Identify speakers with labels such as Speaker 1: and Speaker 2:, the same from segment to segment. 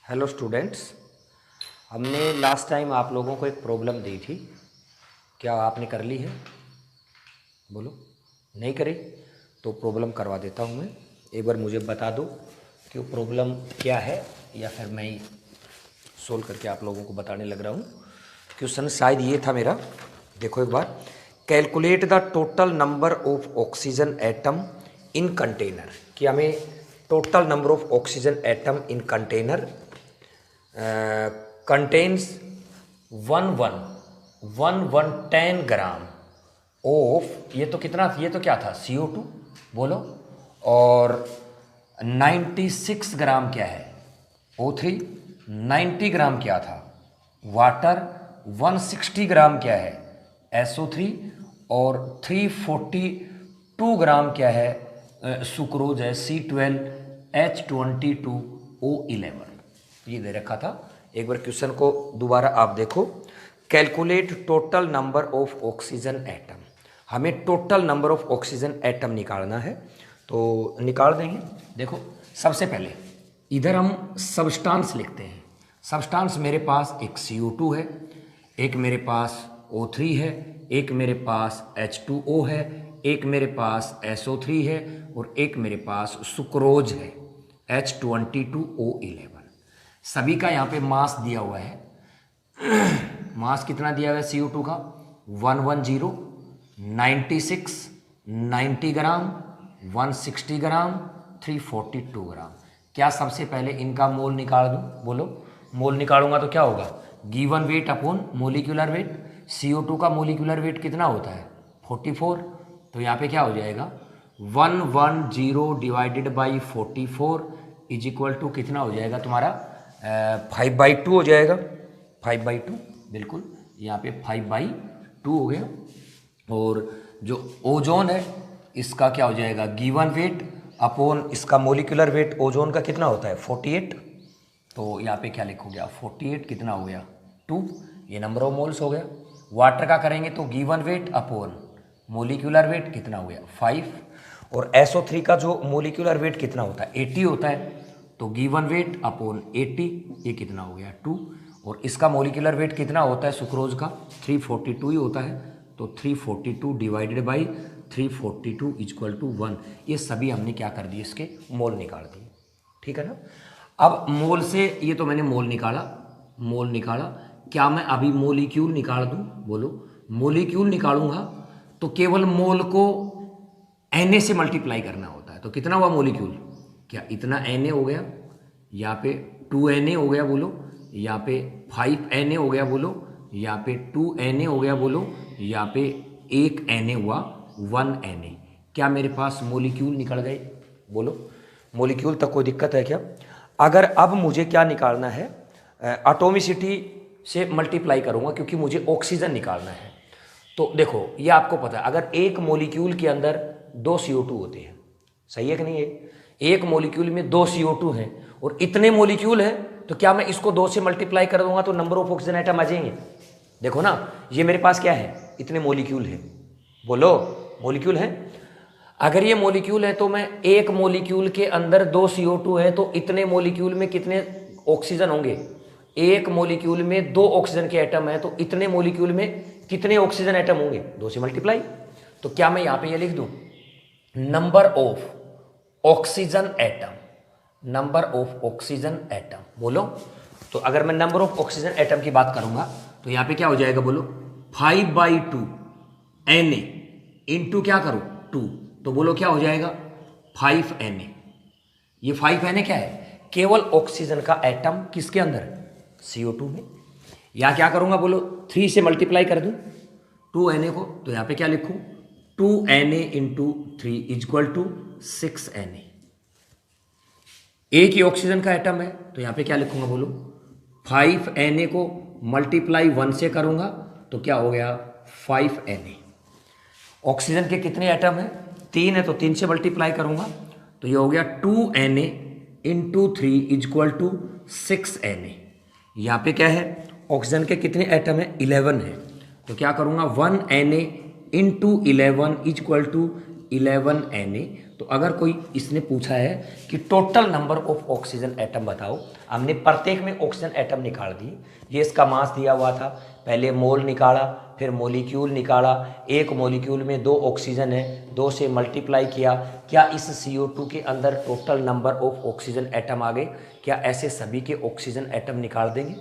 Speaker 1: Hello students, हमने last time आप लोगों को एक प्रॉब्लम दी थी। क्या आपने कर ली है? बोलो। नहीं करी तो प्रॉब्लम करवा देता हूँ मैं। एक बार मुझे बता दो कि वो प्रॉब्लम क्या है, या फिर मैं ही सोल्व करके आप लोगों को बताने लग रहा हूँ। क्वेश्चन शायद ये था मेरा। देखो एक बार, calculate the total number of oxygen atom in container. कि हमें total number of oxygen atom in container contains 10 gram of, ये तो कितना, ये तो क्या था, CO2 बोलो। और 96 ग्राम क्या है, O3। 90 ग्राम क्या था, वाटर। 160 ग्राम क्या है, SO3। और 342 ग्राम क्या है, सुक्रोज है, C12H22O11। ये दे रखा था। एक बार क्वेश्चन को दोबारा आप देखो। Calculate total number of oxygen atom. हमें total number of oxygen atom निकालना है, तो निकाल देंगे। देखो सबसे पहले इधर हम सब्सटेंस लिखते हैं। सब्सटेंस मेरे पास एक CO2 है, एक मेरे पास O3 है, एक मेरे पास H2O है, एक मेरे पास SO3 है, और एक मेरे पास सुक्रोज है, H22O11। सभी का यहाँ पे मास दिया हुआ है। मास कितना दिया हुआ है CO2 का, 110, 96, 90 ग्राम, 160 ग्राम, 342 ग्राम। क्या सबसे पहले इनका मोल निकाल दूँ? बोलो। मोल निकालूंगा तो क्या होगा, given weight upon molecular weight. CO2 का मोलिकुलर वेट कितना होता है, 44। तो यहाँ पे क्या हो जाएगा, 110 divided by 44 is equal to कितना हो जाएगा तुम्हारा, 5/2 हो जाएगा। 5/2 बिल्कुल, यहाँ पे 5/2 हो गया। और जो ओजोन है इसका क्या हो जाएगा, गिवन वेट अपॉन इसका मोलिकुलर वेट। ओजोन का कितना होता है, 48। तो यहाँ पे क्या लिखोगे आप, 48 कितना हो गया, 2। ये नंबर ऑफ मोल्स हो गया। वाटर का करेंगे तो given weight upon molecular weight कितना हो गया, 5। और SO3 का जो मोलिकुलर वेट कितना होता है, 80 होता है। तो गिवन वेट अपॉन 80, ये कितना हो गया, 2। और इसका मोलिकुलर वेट कितना होता है सुक्रोज का, 342 ही होता है। तो 342 डिवाइडेड बाई 342 इक्वल टू 1। ये सभी हमने क्या कर दिए, इसके मोल निकाल दिए। ठीक है ना। अब मोल से, ये तो मैंने मोल निकाला, मोल निकाला। क्या मैं अभी मोलिक्यूल निकाल दूं? बोलो। मोलिक्यूल निकालूंगा तो केवल मोल को Na से मल्टीप्लाई करना होता है। तो कितना हुआ मोलिक्यूल, क्या इतना Na हो गया, यहाँ पे 2Na हो गया बोलो, यहाँ पे 5Na हो गया बोलो, यहाँ पे 2Na हो गया बोलो, यहाँ पे 1Na हुआ, 1Na। क्या मेरे पास मोलिक्यूल निकल गए? बोलो। मोलिक्यूल तक कोई दिक्कत है क्या? अगर अब मुझे क्या निकालना है, एटॉमिसिटी से मल्टीप्लाई करूँगा, क्योंकि मुझे ऑक्सीजन निकालना है। तो देखो ये आपको पता है, अगर एक मोलिक्यूल के अंदर 2 CO2 होते हैं, सही है कि नहीं है? एक मोलिक्यूल में 2 CO2 हैं और इतने मोलिक्यूल हैं, तो क्या मैं इसको 2 से मल्टीप्लाई कर दूंगा तो नंबर ऑफ ऑक्सीजन आइटम आ जाएंगे? देखो ना, ये मेरे पास क्या है, इतने मोलिक्यूल हैं। बोलो, मोलिक्यूल हैं। अगर ये मोलिक्यूल है तो मैं एक मोलिक्यूल के अंदर 2 CO2 है, तो इतने मोलिक्यूल में कितने ऑक्सीजन होंगे? एक मोलिक्यूल में 2 ऑक्सीजन के एटम है, तो इतने मोलिक्यूल में कितने ऑक्सीजन एटम होंगे, 2 से मल्टीप्लाई। तो क्या मैं यहां पे ये लिख दूं, number of oxygen atom, number of oxygen atom. बोलो। तो अगर मैं नंबर ऑफ ऑक्सीजन एटम की बात करूंगा तो यहां पे क्या हो जाएगा, बोलो, 5/2 Na इंटू क्या करो, 2। तो बोलो क्या हो जाएगा, 5Na। ये 5Na क्या है, केवल ऑक्सीजन का एटम किसके अंदर, CO2 में। यहां क्या करूंगा, बोलो, 3 से मल्टीप्लाई कर दूं 2Na को। तो यहां पे क्या लिखूं, 2Na into 3 equal to 6Na। एक ही ऑक्सीजन का एटम है, तो यहां पे क्या लिखूंगा, बोलो, 5Na को मल्टीप्लाई 1 से करूंगा तो क्या हो गया, 5Na। ऑक्सीजन के कितने एटम है, 3 है, तो 3 से मल्टीप्लाई करूंगा तो ये हो गया 2Na into 3 equal to 6Na। यहाँ पे क्या है, ऑक्सीजन के कितने एटम है, 11 है, तो क्या करूंगा, 1Na into 11 equal to 11Na। तो अगर कोई इसने पूछा है कि total number of oxygen atom बताओ, हमने प्रत्येक में ऑक्सीजन एटम निकाल दिए। ये इसका मास दिया हुआ था, पहले मोल निकाला, फिर मोलिक्यूल निकाला। एक मोलिक्यूल में 2 ऑक्सीजन है, 2 से मल्टीप्लाई किया। क्या इस CO2 के अंदर total number of oxygen atom आ गए? क्या ऐसे सभी के ऑक्सीजन एटम निकाल देंगे?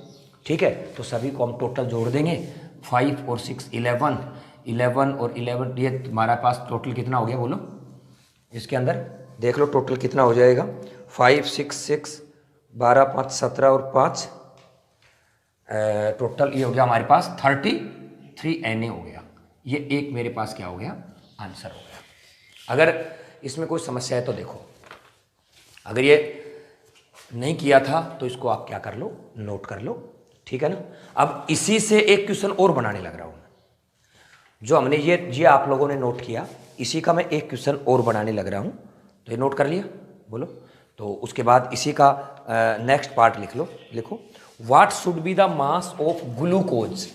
Speaker 1: ठीक है, तो सभी को हम टोटल जोड़ देंगे। 5 और 6 11, 11 और 11, ये तुम्हारा पास टोटल कितना हो गया बोलो? इसके अंदर देख लो टोटल कितना हो जाएगा। 5 6 6 12 5 17 और 5 टोटल ये हो गया हमारे पास 33Na हो गया। ये एक मेरे पास क्या हो गया? आंसर हो गया। अगर इसमें कोई समस्या है तो देखो, अगर ये नहीं किया था तो इसको आप क्या कर लो, नोट कर लो, ठीक है ना। अब इसी से एक क्वेश्चन और बनाने लग रहा हूं, जो हमने ये आप लोगों ने नोट किया, इसी का मैं एक क्वेश्चन और बनाने लग रहा हूं। तो ये नोट कर लिया बोलो। तो उसके बाद इसी का नेक्स्ट पार्ट लिख लो। लिखो, what should be the mass of glucose.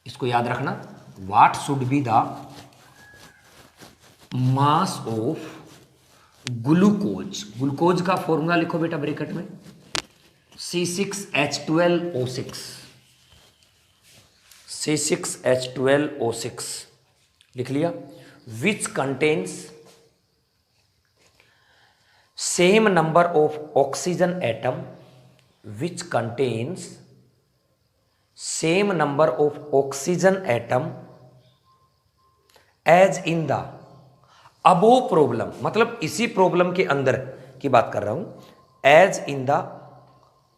Speaker 1: इसको याद रखना, what should be the mass of glucose. Glucose का फॉर्मूला लिखो बेटा ब्रैकेट में, C6H12O6, C6H12O6 लिख लिया। Which contains same number of oxygen atom, which contains same number of oxygen atom as in the above problem. मतलब इसी problem के अंदर की बात कर रहा हूं, as in the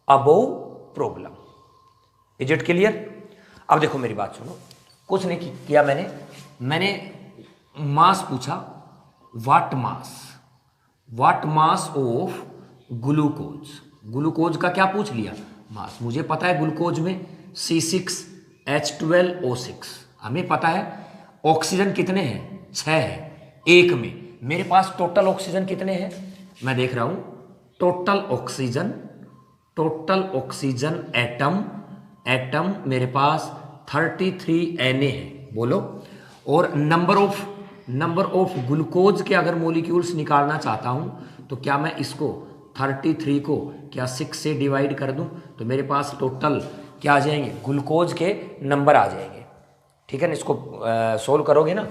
Speaker 1: above problem. Is it clear? अब देखो मेरी बात सुनो, कुछ नहीं किया मैंने मास पूछा, what mass of glucose. Glucose का क्या पूछ लिया? मास। मुझे पता है ग्लूकोज में C6H12O6, हमें पता है ऑक्सीजन कितने हैं? 6 है एक में। मेरे पास टोटल ऑक्सीजन कितने हैं? मैं देख रहा हूं, टोटल ऑक्सीजन एटम मेरे पास 33Na है बोलो। और नंबर ऑफ ग्लूकोज के अगर मॉलिक्यूल्स निकालना चाहता हूं तो क्या मैं इसको 33 को क्या 6 से डिवाइड कर दूं तो मेरे पास टोटल क्या आ जाएंगे? ग्लूकोज के नंबर आ जाएंगे। ठीक है ना, इसको सोल्व करोगे ना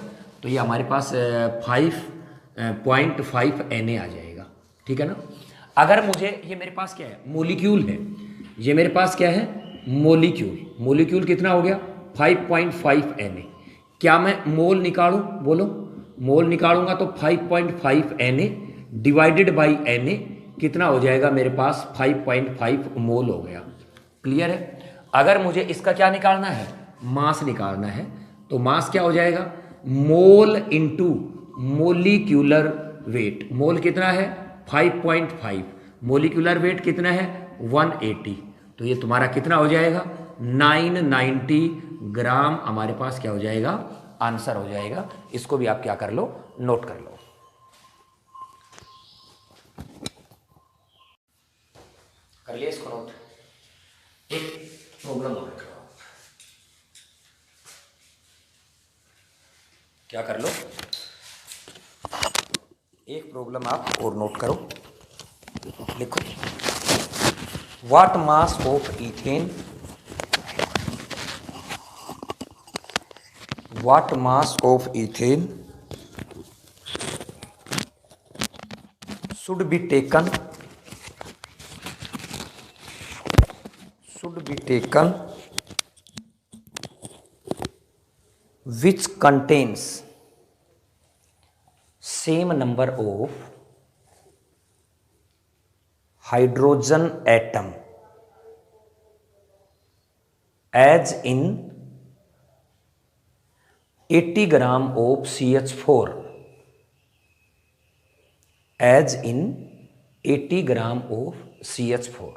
Speaker 1: तो ये हमारे पास 5.5Na आ जाएगा। ठीक है ना। अगर मुझे, ये मेरे पास क्या है? मॉलिक्यूल है। ये मेरे पास क्या है? मॉलिक्यूल कितना हो गया? 5.5Na। क्या मैं मोल निकालूं बोलो? मोल निकालूंगा तो 5.5Na डिवाइडेड बाई Na कितना हो जाएगा? मेरे पास 5.5 मोल हो गया। क्लियर है? अगर मुझे इसका क्या निकालना है? मास निकालना है, तो मास क्या हो जाएगा? Mole into molecular weight. Mole कितना है? 5.5। मोलिक्यूलर वेट कितना है? 180। तो ये तुम्हारा कितना हो जाएगा? 990 ग्राम हमारे पास क्या हो जाएगा? आंसर हो जाएगा। इसको भी आप क्या कर लो? नोट कर लो। कर लिया इसको नोट। एक प्रॉब्लम और रख लो, क्या कर लो? एक प्रॉब्लम आप और नोट करो। लिखो, what mass of ethane, what mass of ethane should be taken which contains same number of hydrogen atom as in 80 gram of CH4, as in 80 gram of CH4।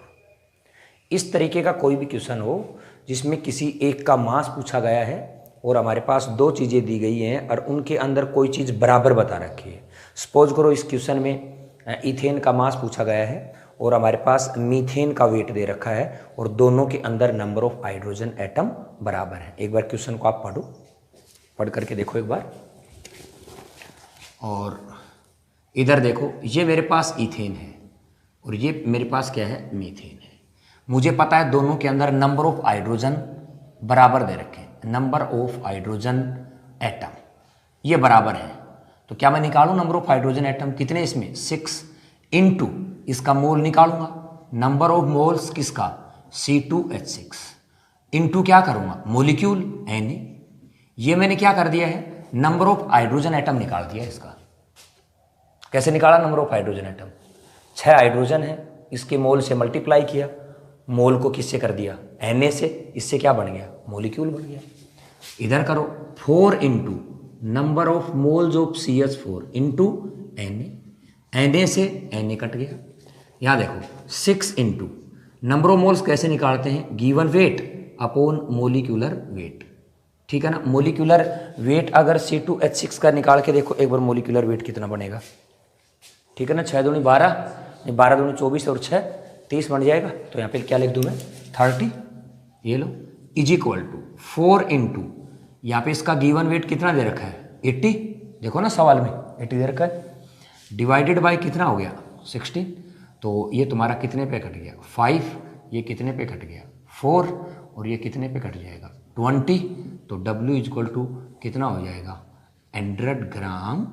Speaker 1: इस तरीके का कोई भी क्वेश्चन हो जिसमें किसी एक का मास पूछा गया है और हमारे पास 2 चीज़ें दी गई हैं और उनके अंदर कोई चीज़ बराबर बता रखी है। सपोज करो इस क्वेश्चन में इथेन का मास पूछा गया है और हमारे पास मीथेन का वेट दे रखा है और दोनों के अंदर नंबर ऑफ हाइड्रोजन एटम बराबर है। एक बार क्वेश्चन को आप पढ़ करके देखो एक बार। और इधर देखो ये मेरे पास इथेन है और ये मेरे पास क्या है, मीथेन है। मुझे पता है दोनों के अंदर नंबर ऑफ हाइड्रोजन बराबर दे रखे हैं, नंबर ऑफ हाइड्रोजन एटम ये बराबर है। तो क्या मैं निकालूं नंबर ऑफ हाइड्रोजन एटम कितने इसमें, 6 इंटू इसका मोल निकालूंगा, नंबर ऑफ मोल्स किसका, C2H6 इंटू क्या करूंगा, मोलिक्यूल Na। ये मैंने क्या कर दिया है, नंबर ऑफ हाइड्रोजन एटम निकाल दिया इसका। कैसे निकाला number of hydrogen atom, 6 hydrogen है, इसके मोल से मल्टीप्लाई किया, मोल को किससे कर दिया, Na से, इससे क्या बन गया, मोलिक्यूल बन गया। इधर करो 4 into number of moles of CH4 into Na से Na कट गया। यहाँ देखो 6 इंटू नंबर ऑफ मोल्स कैसे निकालते हैं, given weight upon molecular weight, ठीक है ना। मोलिकुलर वेट अगर C2H6 का निकाल के देखो एक बार, मोलिकुलर वेट कितना बनेगा, ठीक है ना। 6 दूनी 12, 12 दूनी 24 और 6 30 बन जाएगा। तो यहाँ पे क्या लिख दूँ मैं, 30, ये लो, इज इक्वल टू 4 इंटू यहाँ पे इसका गिवन वेट कितना दे रखा है, 80, देखो ना सवाल में 80 दे रखा है, डिवाइडेड बाय कितना हो गया, 16। तो ये तुम्हारा कितने पे कट गया, 5, ये कितने पे कट गया, 4, और ये कितने पे कट जाएगा, 20। तो W इज इक्वल टू कितना हो जाएगा, 100 ग्राम।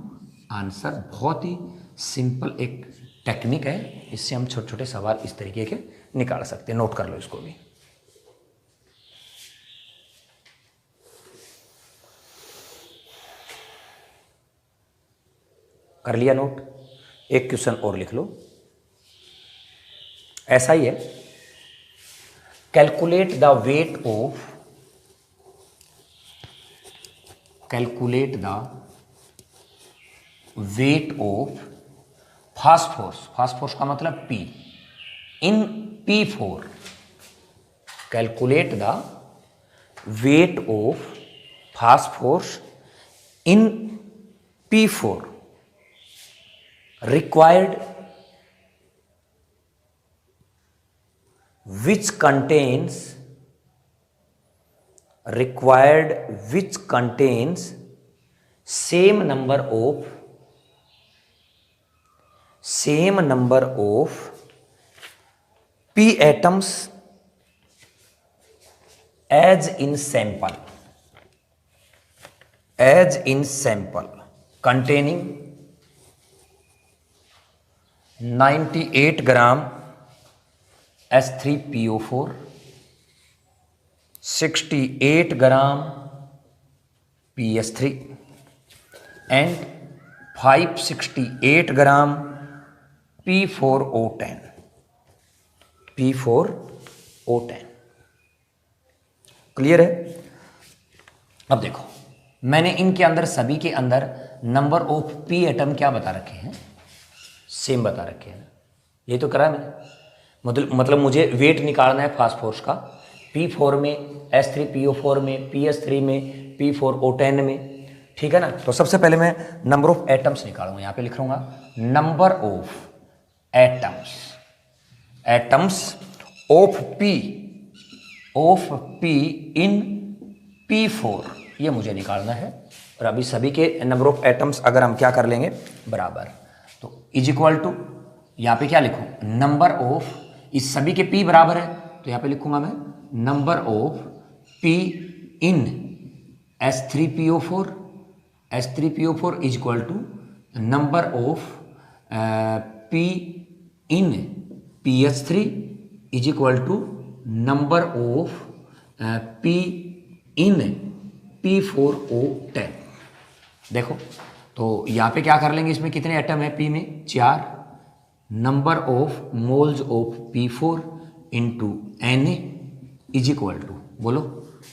Speaker 1: आंसर बहुत ही सिंपल एक टेक्निक है, इससे हम छोटे छोटे सवाल इस तरीके के निकाल सकते हैं। नोट कर लो इसको भी। कर लिया नोट। एक क्वेश्चन और लिख लो, ऐसा ही है, calculate the weight of, calculate the weight of phosphorus, phosphorus का मतलब P, in P4, calculate the weight of phosphorus in P4 required which contains same number of P atoms as in sample containing 98 gram S3PO4, 68 gram PS3 and 568 gram P4O10, P4O10। Clear है। अब देखो मैंने इनके अंदर सभी के अंदर number of P atom क्या बता रखे हैं, सेम बता रखे हैं। ये तो करा मैंने, मतलब मुझे वेट निकालना है फास्फोरस का, P4 में, S3PO4 में, PS3 में, P4O10 में, ठीक है ना। तो सबसे पहले मैं नंबर ऑफ एटम्स निकालूंगा, यहाँ पे लिख लूंगा number of atoms of P in P4, ये मुझे निकालना है। और अभी सभी के नंबर ऑफ एटम्स अगर हम क्या कर लेंगे बराबर, तो इज इक्वल टू यहाँ पे क्या लिखूं, नंबर ऑफ, इस सभी के P बराबर है तो यहाँ पे लिखूंगा मैं number of P in S3PO4 is equal to number of P in PS3 is equal to number of P in P4O10। देखो तो यहाँ पे क्या कर लेंगे, इसमें कितने एटम है P में, 4, number of moles of P4 into Na is equal to, बोलो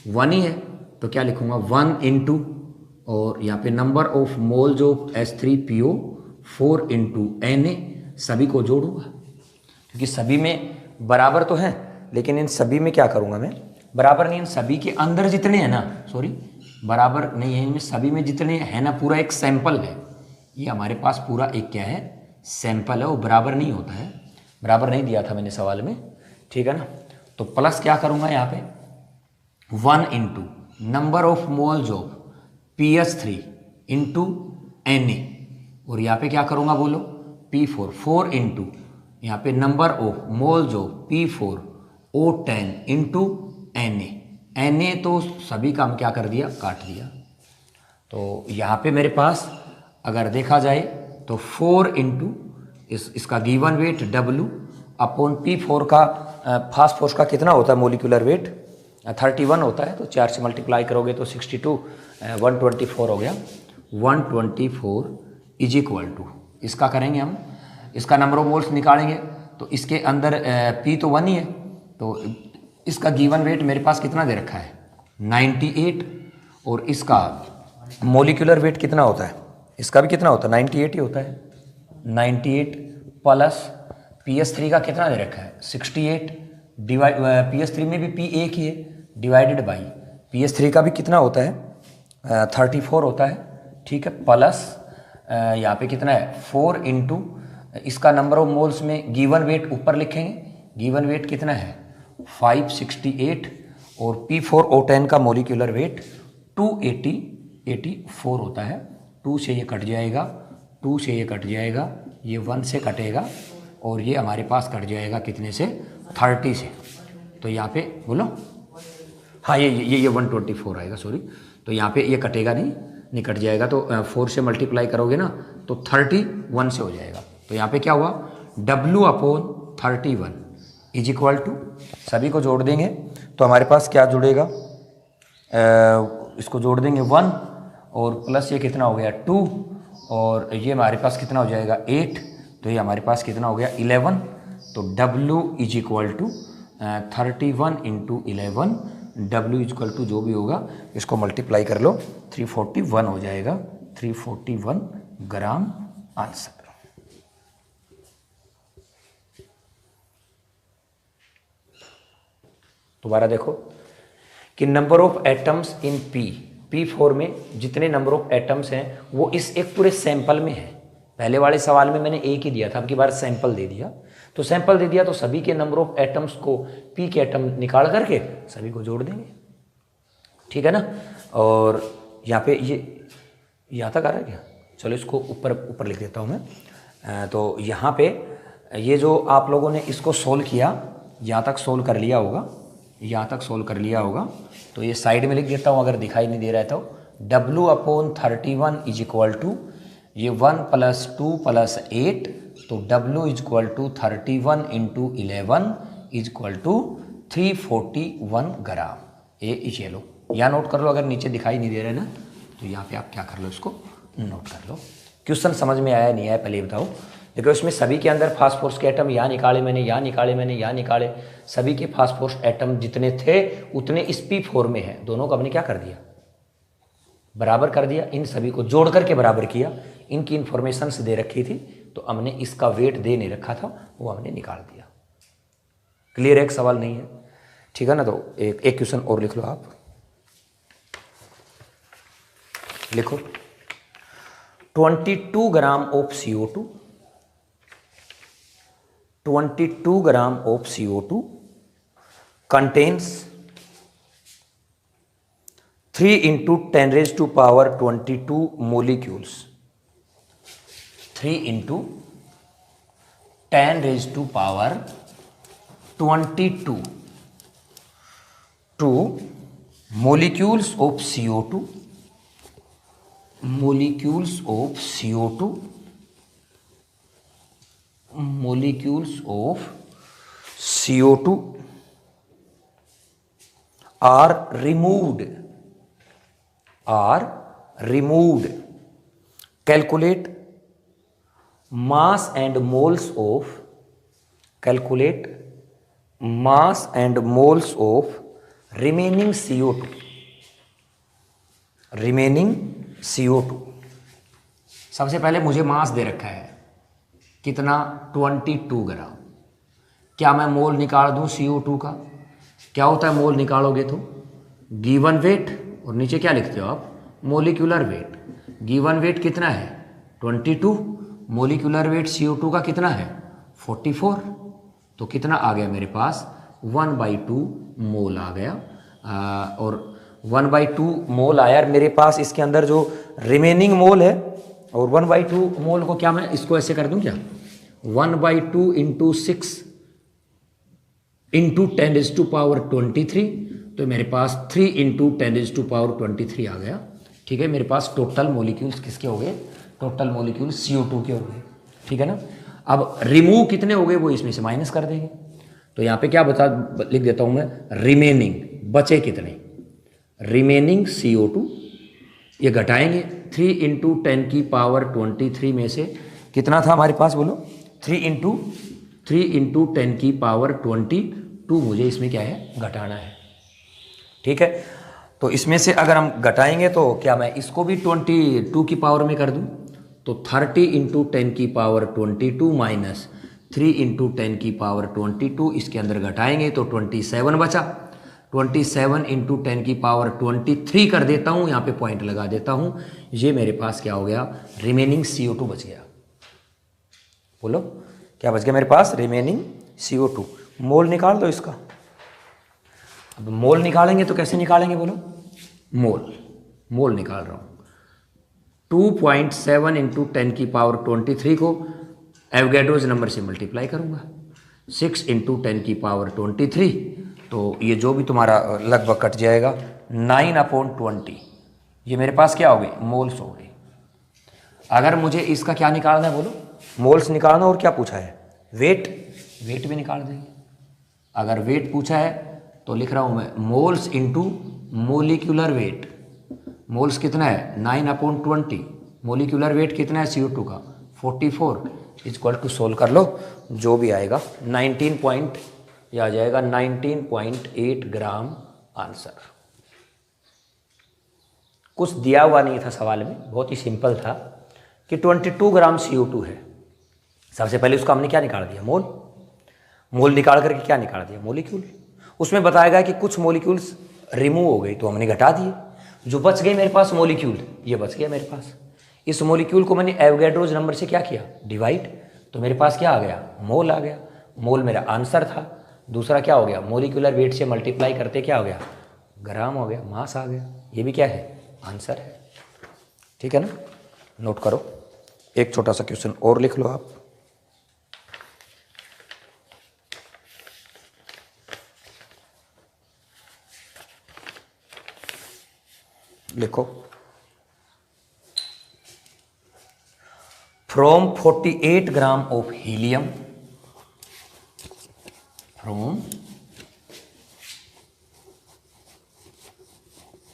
Speaker 1: 1 ही है तो क्या लिखूंगा 1 इंटू, और यहाँ पे number of moles of S3PO4 into Na, सभी को जोड़ूंगा क्योंकि सभी में बराबर तो है, लेकिन इन सभी में क्या करूंगा मैं, बराबर नहीं, इन सभी के अंदर जितने हैं ना, सॉरी बराबर नहीं है, इनमें सभी में जितने हैं ना, पूरा एक सैंपल है, ये हमारे पास पूरा एक क्या है, सैंपल है, वो बराबर नहीं होता है, बराबर नहीं दिया था मैंने सवाल में, ठीक है ना। तो प्लस क्या करूंगा यहाँ पे 1 into number of moles of PS3 into Na और यहाँ पे क्या करूँगा बोलो, P4 4 इंटू यहाँ पे number of moles of P4 O10 into Na तो सभी का हम क्या कर दिया, काट दिया। तो यहाँ पे मेरे पास अगर देखा जाए तो 4 इंटू इसका given weight W upon P4 का फास्फोरस का कितना होता है मोलिकुलर वेट 31 होता है, तो 4 से मल्टीप्लाई करोगे तो 62 124 हो गया। 124 इज इक्वल टू इसका करेंगे हम, इसका नंबर ऑफ मोल्स निकालेंगे तो इसके अंदर P तो 1 ही है, तो इसका गिवन वेट मेरे पास कितना दे रखा है 98, और इसका मोलिकुलर वेट कितना होता है, इसका भी कितना होता है 98 ही होता है। 98 प्लस PS3 का कितना दे रखा है 68, डिवाइड PS3 में भी P एक ही है, डिवाइडेड बाई PS3 का भी कितना होता है 34 होता है, ठीक है, प्लस यहाँ पे कितना है 4 इंटू इसका नंबर ऑफ मोल्स में गिवन वेट ऊपर लिखेंगे, गिवन वेट कितना है 568, और P4O10 का मोलिकुलर वेट 284 होता है। 2 से ये कट जाएगा, 2 से ये कट जाएगा, ये 1 से कटेगा, और ये हमारे पास कट जाएगा कितने से 30 से, तो यहाँ पे बोलो हाँ ये 124 आएगा, सॉरी, तो यहाँ पे ये कटेगा नहीं कट जाएगा, तो 4 से मल्टीप्लाई करोगे ना तो 31 से हो जाएगा। तो यहाँ पे क्या हुआ W upon 31 is equal to, सभी को जोड़ देंगे तो हमारे पास क्या जुड़ेगा, इसको जोड़ देंगे 1 और प्लस ये कितना हो गया 2, और ये हमारे पास कितना हो जाएगा 8, तो ये हमारे पास कितना हो गया 11, तो W is equal to 31 into 11, W is equal to जो भी होगा इसको मल्टीप्लाई कर लो 341 हो जाएगा, 341 ग्राम आंसर। दोबारा देखो कि number of atoms in P4 में जितने नंबर ऑफ एटम्स हैं वो इस एक पूरे सैंपल में है। पहले वाले सवाल में मैंने एक ही दिया था, अब की बार सैंपल दे दिया, तो सैंपल दे दिया तो सभी के नंबर ऑफ एटम्स को P के एटम निकाल करके सभी को जोड़ देंगे, ठीक है ना। और यहाँ पे ये यहाँ तक आ रहा है क्या, चलो इसको ऊपर लिख देता हूँ मैं। तो यहाँ पे ये जो आप लोगों ने इसको सोल्व किया, यहाँ तक सोल्व कर लिया होगा, यहाँ तक सोल्व कर लिया होगा, तो ये साइड में लिख देता हूँ अगर दिखाई नहीं दे रहा है तो। W upon 31 is equal to ये 1 प्लस 2 प्लस 8, तो W is equal to 31 into 11 is equal to 341 gram. ये लो, यहाँ नोट कर लो, अगर नीचे दिखाई नहीं दे रहा है ना तो यहाँ पे आप क्या कर लो, इसको नोट कर लो। क्वेश्चन समझ में आया नहीं आया पहले बताओ। देखो इसमें सभी के अंदर फास्फोरस के एटम यहाँ निकाले मैंने, यहाँ निकाले मैंने, यहाँ निकाले, सभी के फास्फोरस एटम जितने थे उतने इस P4 में है, दोनों को हमने क्या कर दिया बराबर कर दिया, इन सभी को जोड़ करके बराबर किया। इनकी इंफॉर्मेशन से दे रखी थी तो हमने इसका वेट दे नहीं रखा था, वो हमने निकाल दिया। क्लियर, एक सवाल नहीं है, ठीक है ना। तो एक क्वेश्चन और लिख लो आप, लिखो 22 gram of CO2, 22 gram of CO2 contains 3 into 10 raised to power 22 molecules, 3 into 10 raised to power 22 molecules of CO2, molecules of CO2, molecules of CO2 are removed, calculate mass and moles of, calculate mass and moles of remaining CO2, remaining CO2। सबसे पहले मुझे मास दे रखा है कितना 22 ग्राम, क्या मैं मोल निकाल दूं CO2 का, क्या होता है मोल निकालोगे तो गिवन वेट और नीचे क्या लिखते हो आप मोलिकुलर वेट। गिवन वेट कितना है 22, मोलिकुलर वेट CO2 का कितना है 44, तो कितना आ गया मेरे पास 1/2 मोल आ गया। और 1/2 मोल आया मेरे पास, इसके अंदर जो रिमेनिंग मोल है और 1/2 मोल को क्या मैं इसको ऐसे कर दूं क्या, 1/2 इंटू 6 इंटू 10⁻23, तो मेरे पास 3 इंटू 10⁻23 आ गया। ठीक है, मेरे पास टोटल मोलिक्यूल्स किसके हो गए, टोटल मोलिक्यूल्स CO2 के हो गए। ठीक है ना। अब रिमूव कितने हो गए वो इसमें से माइनस कर देंगे, तो यहाँ पे क्या बता लिख देता हूँ मैं, रिमेनिंग, बचे कितने, रिमेनिंग CO2 ये घटाएंगे 3 इंटू 10⁻23 में से कितना था हमारे पास बोलो, 3 इंटू 10⁻22 मुझे इसमें क्या है घटाना है। ठीक है, तो इसमें से अगर हम घटाएंगे तो क्या मैं इसको भी 22 की पावर में कर दूं, तो 30 इंटू 10⁻22 माइनस 3 इंटू 10⁻22 इसके अंदर घटाएंगे तो 27 बचा। 27 इंटू 10⁻23 कर देता हूँ, यहाँ पे पॉइंट लगा देता हूँ, ये मेरे पास क्या हो गया, रिमेनिंग CO2 बच गया। बोलो क्या बच गया मेरे पास, रिमेनिंग CO2। मोल निकाल दो इसका। अब मोल निकालेंगे तो कैसे निकालेंगे बोलो, मोल निकाल रहा हूँ। 2.7 इंटू 10⁻23 को एवोगैड्रोस नंबर से मल्टीप्लाई करूँगा, 6 इंटू 10⁻23, तो ये जो भी तुम्हारा लगभग कट जाएगा 9/20, ये मेरे पास क्या हो गई, मोल्स हो गई। अगर मुझे इसका क्या निकालना है बोलो, मोल्स निकालना, और क्या पूछा है, वेट भी निकाल देंगे। अगर वेट पूछा है तो लिख रहा हूँ मैं moles into molecular weight. Moles कितना है 9/20, मोलिकुलर वेट कितना है CO2 का 44, इक्वल टू सोल्व कर लो, जो भी आएगा 19 पॉइंट, ये आ जाएगा 19.8 ग्राम आंसर। कुछ दिया हुआ नहीं था सवाल में, बहुत ही सिंपल था कि 22 ग्राम CO2 है। सबसे पहले उसका हमने क्या निकाल दिया, मोल निकाल करके क्या निकाल दिया, मोलिक्यूल। उसमें बताया गया कि कुछ मोलिक्यूल्स रिमूव हो गई तो हमने घटा दिए, जो बच गए मेरे पास मोलिक्यूल, ये बच गया मेरे पास। इस मोलिक्यूल को मैंने एवोगैड्रोस नंबर से क्या किया, डिवाइड, तो मेरे पास क्या आ गया, मोल आ गया। मोल मेरा आंसर था। दूसरा क्या हो गया, मोलिकुलर वेट से मल्टीप्लाई करते क्या हो गया, ग्राम हो गया, मास आ गया। ये भी क्या है, आंसर है। ठीक है ना, नोट करो। एक छोटा सा क्वेश्चन और लिख लो आप। लिखो, from 48 gram of helium, from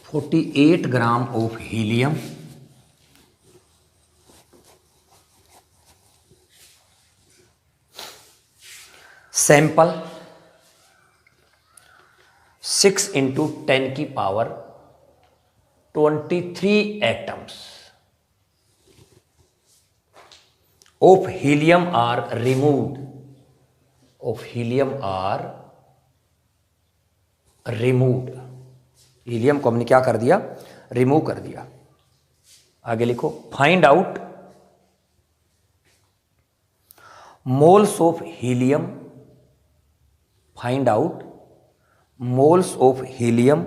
Speaker 1: 48 gram of helium sample 6 into 10⁻23 atoms of helium are removed, of helium are removed, helium को हमने क्या कर दिया, रिमूव कर दिया। आगे लिखो, find out moles of helium, find out moles of helium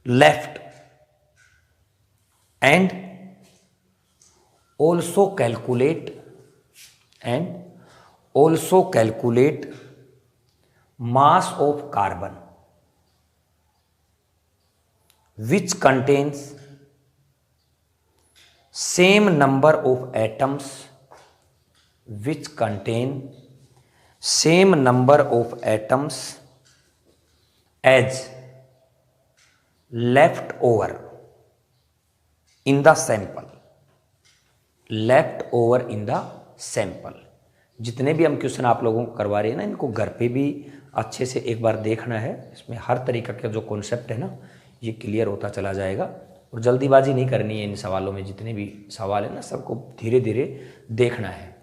Speaker 1: left and also calculate mass of carbon which contains same number of atoms, which contain same number of atoms as left over in the sample, left over in the sample. जितने भी हम question आप लोगों को करवा रहे हैं ना, इनको घर पे भी अच्छे से एक बार देखना है। इसमें हर तरीका का जो कॉन्सेप्ट है ना, ये क्लियर होता चला जाएगा। और जल्दीबाजी नहीं करनी है इन सवालों में, जितने भी सवाल है ना, सबको धीरे धीरे देखना है।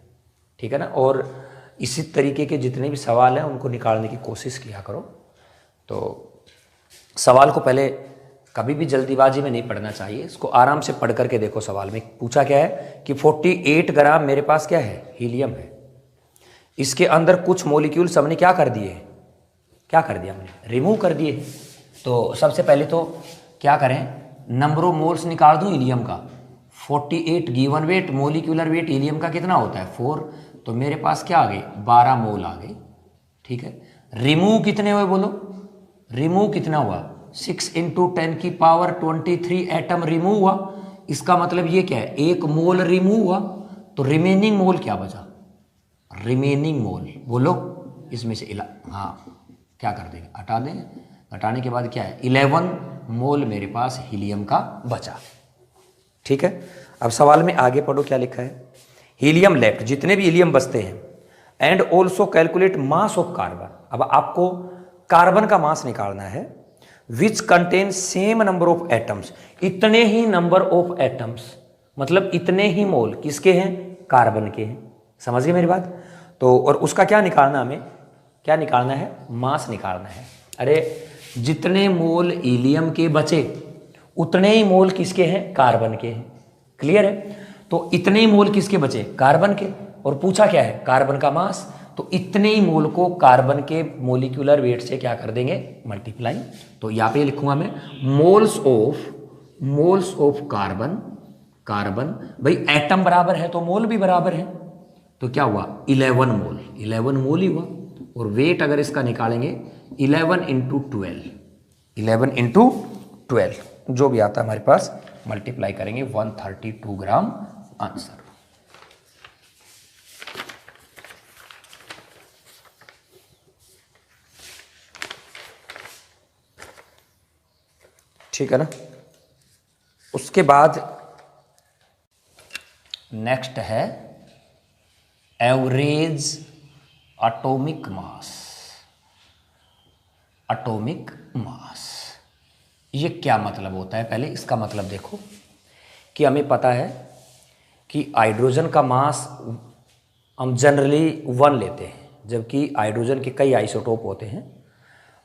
Speaker 1: ठीक है ना। और इसी तरीके के जितने भी सवाल हैं उनको निकालने की कोशिश किया करो। तो सवाल को पहले कभी भी जल्दीबाजी में नहीं पढ़ना चाहिए, इसको आराम से पढ़ करके देखो। सवाल में पूछा क्या है कि 48 ग्राम मेरे पास क्या है, हीलियम है। इसके अंदर कुछ मॉलिक्यूल्स हमने क्या कर दिए, क्या कर दिया हमने, रिमूव कर दिए। तो सबसे पहले तो क्या करें, नंबर ऑफ मोल्स निकाल दूं हीलियम का, 48 given weight, molecular weight helium का कितना होता है 4, तो मेरे पास क्या आ गए 12 मोल आ गए। ठीक है, रिमूव कितने हुए बोलो, रिमूव कितना हुआ 6 × 10⁻23 एटम रिमूव हुआ। इसका मतलब ये क्या है, 1 मोल रिमूव हुआ, तो रिमेनिंग मोल क्या बचा, रिमेनिंग मोल बोलो इसमें से हाँ क्या कर देंगे, हटा देंगे। हटाने के बाद क्या है 11 मोल मेरे पास हीलियम का बचा। ठीक है, अब सवाल में आगे पढ़ो क्या लिखा है, हीलियम लेफ्ट, जितने भी हीलियम बचते हैं, and also calculate mass of carbon. अब आपको कार्बन का मास निकालना है, which contain same number of atoms, इतने ही नंबर ऑफ एटम्स, मतलब इतने ही मोल किसके हैं, कार्बन के हैं। समझ गए मेरी बात। तो और उसका क्या निकालना, हमें क्या निकालना है, मास निकालना है। अरे जितने मोल हीलियम के बचे उतने ही मोल किसके हैं, कार्बन के हैं। क्लियर है, तो इतने ही मोल किसके बचे, कार्बन के, और पूछा क्या है, कार्बन का मास, तो इतने ही मोल को कार्बन के मोलिकुलर वेट से क्या कर देंगे, मल्टीप्लाई। तो यहाँ पे लिखूंगा मैं मोल्स ऑफ कार्बन, कार्बन भाई एटम बराबर है तो मोल भी बराबर है, तो क्या हुआ 11 मोल ही हुआ। और वेट अगर इसका निकालेंगे 11 × 12 जो भी आता है हमारे पास मल्टीप्लाई करेंगे 132 ग्राम आंसर। ठीक है ना। उसके बाद नेक्स्ट है average atomic mass. Atomic mass ये क्या मतलब होता है, पहले इसका मतलब देखो कि हमें पता है कि हाइड्रोजन का मास हम जनरली 1 लेते हैं, जबकि हाइड्रोजन के कई आइसोटोप होते हैं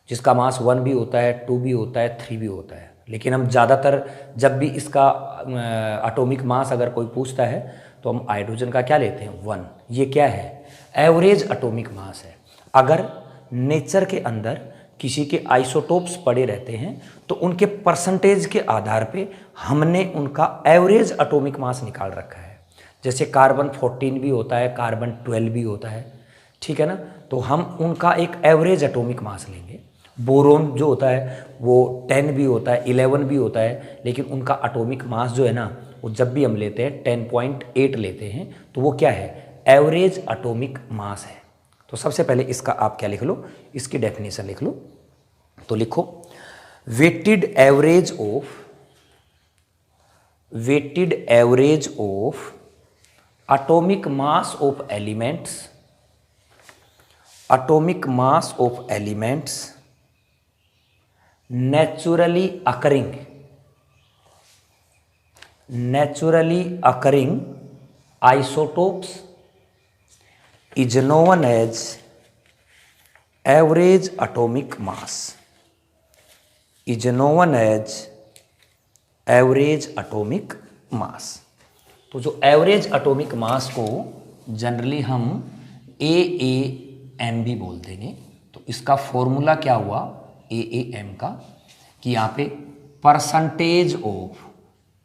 Speaker 1: जिसका मास 1 भी होता है, 2 भी होता है, 3 भी होता है। लेकिन हम ज़्यादातर जब भी इसका एटॉमिक मास अगर कोई पूछता है तो हम हाइड्रोजन का क्या लेते हैं 1। ये क्या है, एवरेज एटॉमिक मास है। अगर नेचर के अंदर किसी के आइसोटोप्स पड़े रहते हैं तो उनके परसेंटेज के आधार पे हमने उनका एवरेज एटॉमिक मास निकाल रखा है। जैसे कार्बन 14 भी होता है, कार्बन 12 भी होता है, ठीक है ना, तो हम उनका एक एवरेज एटॉमिक मास लेंगे। बोरोन जो होता है वो 10 भी होता है, 11 भी होता है, लेकिन उनका एटॉमिक मास जो है ना वो जब भी हम लेते हैं 10.8 लेते हैं, तो वो क्या है, एवरेज एटॉमिक मास है। तो सबसे पहले इसका आप क्या लिख लो, इसकी डेफिनेशन लिख लो। तो लिखो weighted average of atomic mass of elements, atomic mass of elements naturally occurring isotopes is known as average atomic mass, is known as average atomic mass। तो जो एवरेज एटॉमिक मास को जनरली हम AAM भी बोल देंगे। तो इसका formula क्या हुआ AAM का, कि यहाँ पे परसेंटेज ऑफ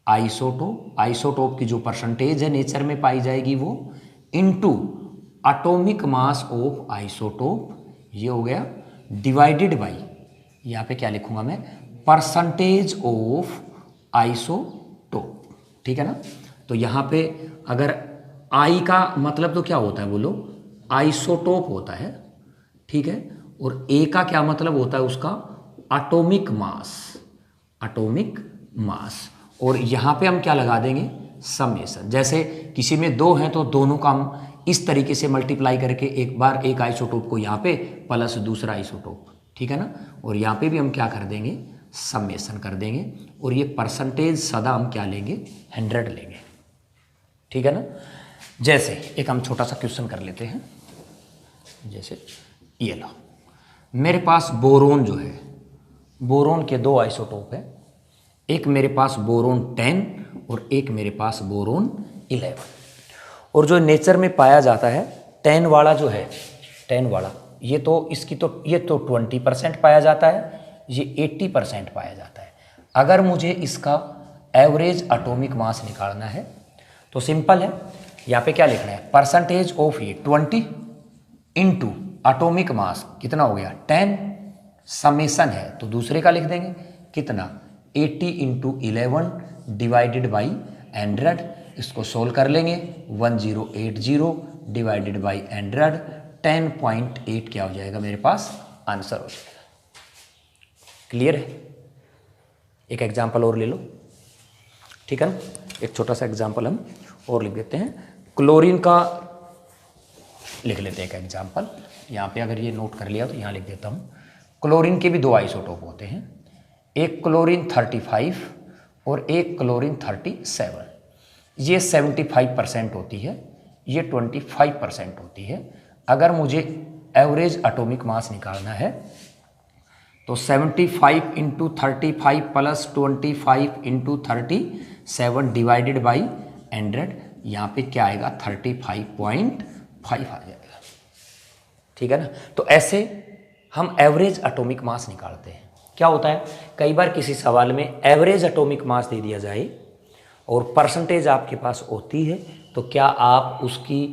Speaker 1: आइसोटोप, आइसोटोप की जो परसेंटेज है नेचर में पाई जाएगी वो, into atomic mass of isotope, ये हो गया, डिवाइडेड बाई, यहाँ पे क्या लिखूंगा मैं, परसेंटेज ऑफ आइसोटोप। ठीक है ना। तो यहाँ पे अगर आई का मतलब तो क्या होता है बोलो, आइसोटोप होता है, ठीक है, और ए का क्या मतलब होता है उसका, एटॉमिक मास, एटॉमिक मास। और यहाँ पे हम क्या लगा देंगे, समेशन। जैसे किसी में 2 हैं तो दोनों का हम इस तरीके से मल्टीप्लाई करके एक बार एक आइसोटोप को यहाँ पे प्लस दूसरा आइसोटोप, ठीक है ना, और यहाँ पे भी हम क्या कर देंगे, समेशन कर देंगे। और ये परसेंटेज सदा हम क्या लेंगे, 100 लेंगे। ठीक है ना। जैसे एक हम छोटा सा क्वेश्चन कर लेते हैं, जैसे ये लो, मेरे पास बोरोन जो है, बोरोन के 2 आइसोटोप है, एक मेरे पास बोरोन 10 और एक मेरे पास बोरोन 11। और जो नेचर में पाया जाता है 10 वाला जो है, 10 वाला ये तो इसकी तो ये तो 20% पाया जाता है, ये 80% पाया जाता है। अगर मुझे इसका एवरेज एटॉमिक मास निकालना है तो सिंपल है, यहाँ पे क्या लिखना है, परसेंटेज ऑफ ये 20 इंटू एटॉमिक मास कितना हो गया 10, समेसन है तो दूसरे का लिख देंगे कितना 80 इंटू 11 डिवाइडेड बाई 100, इसको सोल्व कर लेंगे 1080 डिवाइडेड बाई 100, 10.8 क्या हो जाएगा मेरे पास आंसर हो जाएगा। क्लियर है? एक एग्जाम्पल और ले लो, ठीक है ना, एक छोटा सा एग्जाम्पल हम और लिख देते हैं, क्लोरीन का लिख लेते हैं एक एग्जाम्पल, यहाँ पे अगर ये नोट कर लिया तो यहाँ लिख देता हूँ। क्लोरीन के भी दो आइसोटोप होते हैं, एक क्लोरीन 35 और एक क्लोरीन 37। ये 75% होती है, ये 25% होती है। अगर मुझे एवरेज एटॉमिक मास निकालना है तो 75 into 35 plus 25 into 37 divided by 100, यहाँ पे क्या आएगा 35.5 आ जाएगा, ठीक है ना। तो ऐसे हम एवरेज एटॉमिक मास निकालते हैं। क्या होता है, कई बार किसी सवाल में एवरेज एटॉमिक मास दे दिया जाए और परसेंटेज आपके पास होती है, तो क्या आप उसकी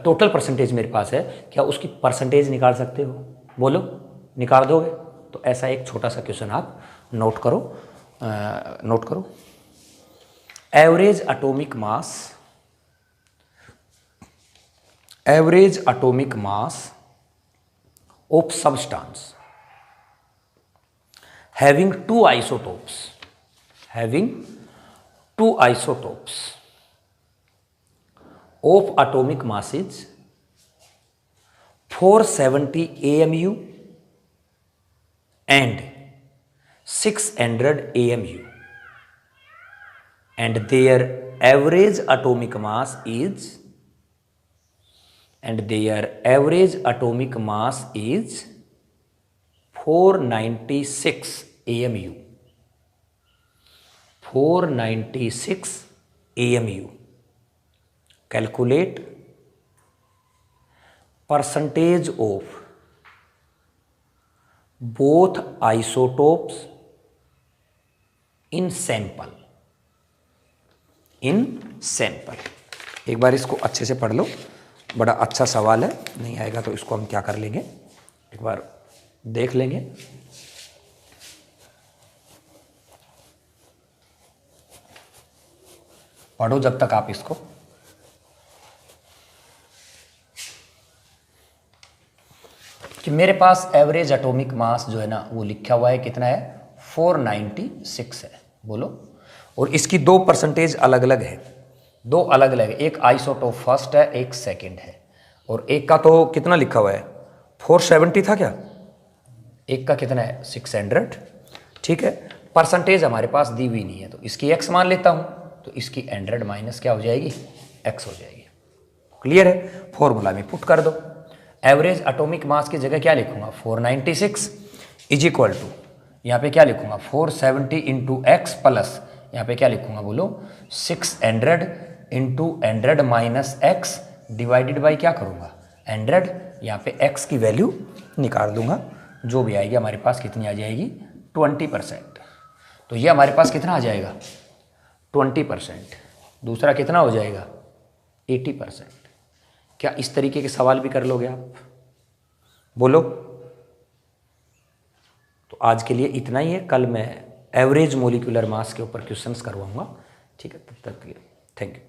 Speaker 1: टोटल परसेंटेज मेरे पास है, क्या उसकी परसेंटेज निकाल सकते हो? बोलो, निकाल दोगे? तो ऐसा एक छोटा सा क्वेश्चन आप नोट करो। Average atomic mass of substance having two isotopes of atomic masses 470 AMU and 600 AMU, and their average atomic mass is 496 AMU. 496 AMU. Calculate percentage of both isotopes in sample. एक बार इसको अच्छे से पढ़ लो, बड़ा अच्छा सवाल है, नहीं आएगा तो इसको हम क्या कर लेंगे, एक बार देख लेंगे। पढ़ो जब तक आप इसको। कि मेरे पास एवरेज एटॉमिक मास जो है ना वो लिखा हुआ है, कितना है 496 है, बोलो। और इसकी दो परसेंटेज अलग अलग है, दो अलग अलग है, एक आइसोटोप फर्स्ट है, एक सेकंड है, और एक का तो कितना लिखा हुआ है 470 था क्या, एक का कितना है 600, ठीक है। परसेंटेज हमारे पास दी हुई नहीं है तो इसकी x मान लेता हूं, तो इसकी 100 माइनस क्या हो जाएगी x हो जाएगी। क्लियर है? फॉर्मूला में पुट कर दो। एवरेज एटॉमिक मास की जगह क्या लिखूंगा 496 इज इक्वल टू, यहाँ पे क्या लिखूंगा 470 इंटू एक्स प्लस यहाँ पे क्या लिखूंगा बोलो 600 into 100 minus x divided by क्या करूंगा 100, यहाँ पे x की वैल्यू निकाल दूंगा, जो भी आएगी हमारे पास कितनी आ जाएगी 20%। तो ये हमारे पास कितना आ जाएगा 20%, दूसरा कितना हो जाएगा 80%। क्या इस तरीके के सवाल भी कर लोगे आप? बोलो। तो आज के लिए इतना ही है, कल मैं एवरेज मोलिकुलर मास के ऊपर क्वेश्चंस करवाऊंगा, ठीक है। तब तक के लिए थैंक यू।